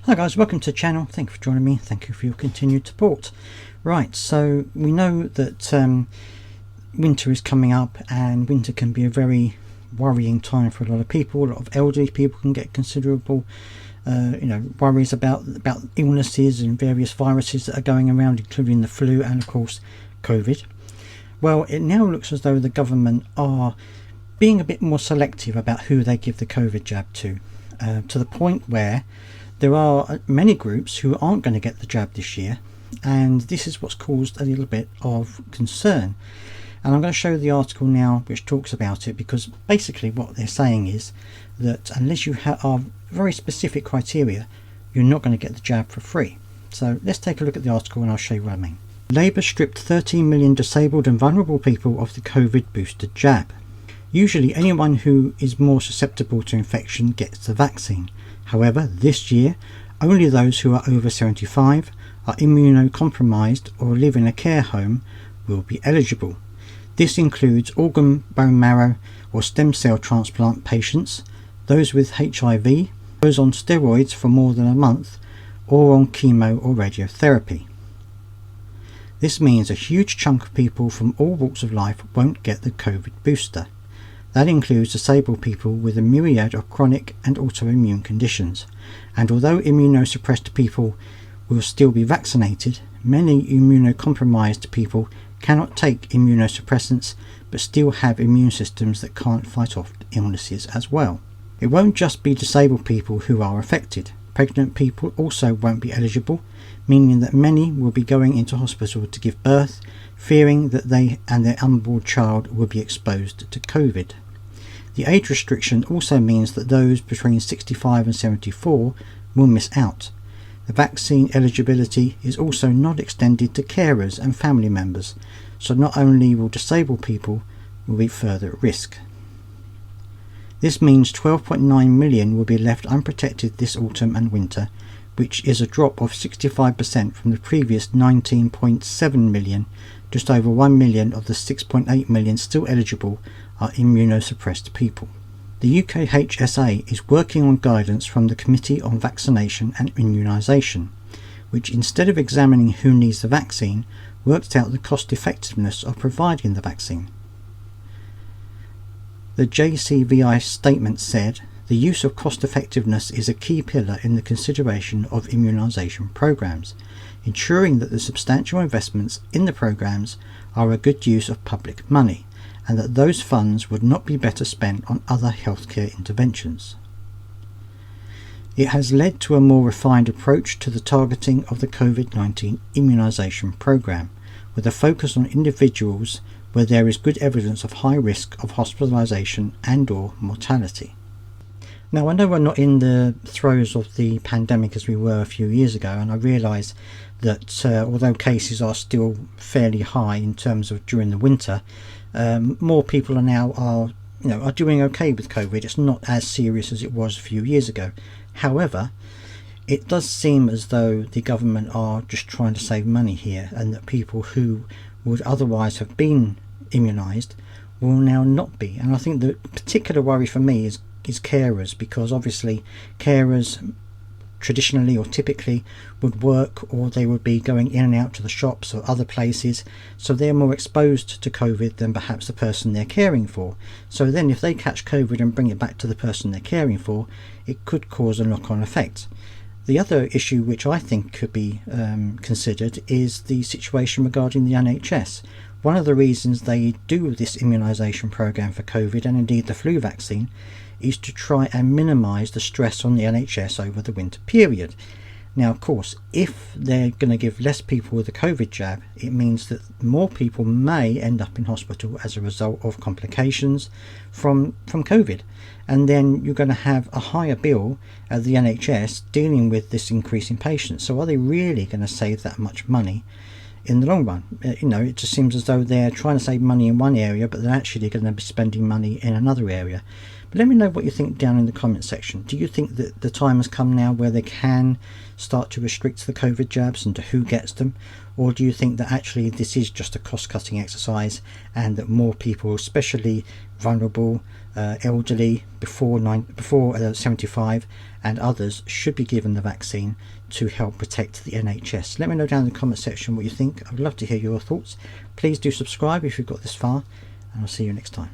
Hi guys, welcome to the channel. Thank you for joining me. Thank you for your continued support. Right, so we know that winter is coming up, and winter can be a very worrying time for a lot of people. A lot of elderly people can get considerable worries about illnesses and various viruses that are going around, including the flu and of course COVID. Well, it now looks as though the government are being a bit more selective about who they give the COVID jab to the point where there are many groups who aren't going to get the jab this year, and this is what's caused a little bit of concern. And I'm going to show the article now which talks about it, because basically what they're saying is that unless you are very specific criteria, you're not going to get the jab for free. So let's take a look at the article and I'll show you what I mean. Labour stripped 13 million disabled and vulnerable people of the COVID booster jab. Usually anyone who is more susceptible to infection gets the vaccine. However, this year, only those who are over 75, are immunocompromised or live in a care home will be eligible. This includes organ, bone marrow or stem cell transplant patients, those with HIV, those on steroids for more than a month, or on chemo or radiotherapy. This means a huge chunk of people from all walks of life won't get the COVID booster. That includes disabled people with a myriad of chronic and autoimmune conditions, and although immunosuppressed people will still be vaccinated, many immunocompromised people cannot take immunosuppressants but still have immune systems that can't fight off illnesses as well. It won't just be disabled people who are affected. Pregnant people also won't be eligible, meaning that many will be going into hospital to give birth, fearing that they and their unborn child will be exposed to COVID. The age restriction also means that those between 65 and 74 will miss out. The vaccine eligibility is also not extended to carers and family members, so not only will disabled people will be further at risk. This means 12.9 million will be left unprotected this autumn and winter, which is a drop of 65% from the previous 19.7 million. Just over 1 million of the 6.8 million still eligible are immunosuppressed people. The UKHSA is working on guidance from the Committee on Vaccination and Immunisation, which instead of examining who needs the vaccine, worked out the cost effectiveness of providing the vaccine. The JCVI statement said, "The use of cost effectiveness is a key pillar in the consideration of immunisation programmes, ensuring that the substantial investments in the programmes are a good use of public money, and that those funds would not be better spent on other healthcare interventions." It has led to a more refined approach to the targeting of the COVID-19 immunisation programme, with a focus on individuals where there is good evidence of high risk of hospitalisation and/or mortality. Now, I know we're not in the throes of the pandemic as we were a few years ago, and I realise that although cases are still fairly high in terms of during the winter, more people are doing okay with COVID. It's not as serious as it was a few years ago. However, it does seem as though the government are just trying to save money here, and that people who would otherwise have been immunised will now not be. And I think the particular worry for me is carers, because obviously carers traditionally or typically would work, or they would be going in and out to the shops or other places, so they're more exposed to COVID than perhaps the person they're caring for. So then if they catch COVID and bring it back to the person they're caring for, it could cause a knock-on effect. The other issue which I think could be considered is the situation regarding the NHS. One of the reasons they do this immunisation programme for COVID, and indeed the flu vaccine, is to try and minimise the stress on the NHS over the winter period. Now, of course, if they're going to give less people with the COVID jab, it means that more people may end up in hospital as a result of complications from COVID. And then you're going to have a higher bill at the NHS dealing with this increase in patients. So are they really going to save that much money in the long run? It just seems as though they're trying to save money in one area, but they're actually going to be spending money in another area. Let me know what you think down in the comment section. Do you think that the time has come now where they can start to restrict the COVID jabs and to who gets them? Or do you think that actually this is just a cost-cutting exercise, and that more people, especially vulnerable, elderly, before 75 and others, should be given the vaccine to help protect the NHS? Let me know down in the comment section what you think. I'd love to hear your thoughts. Please do subscribe if you've got this far, and I'll see you next time.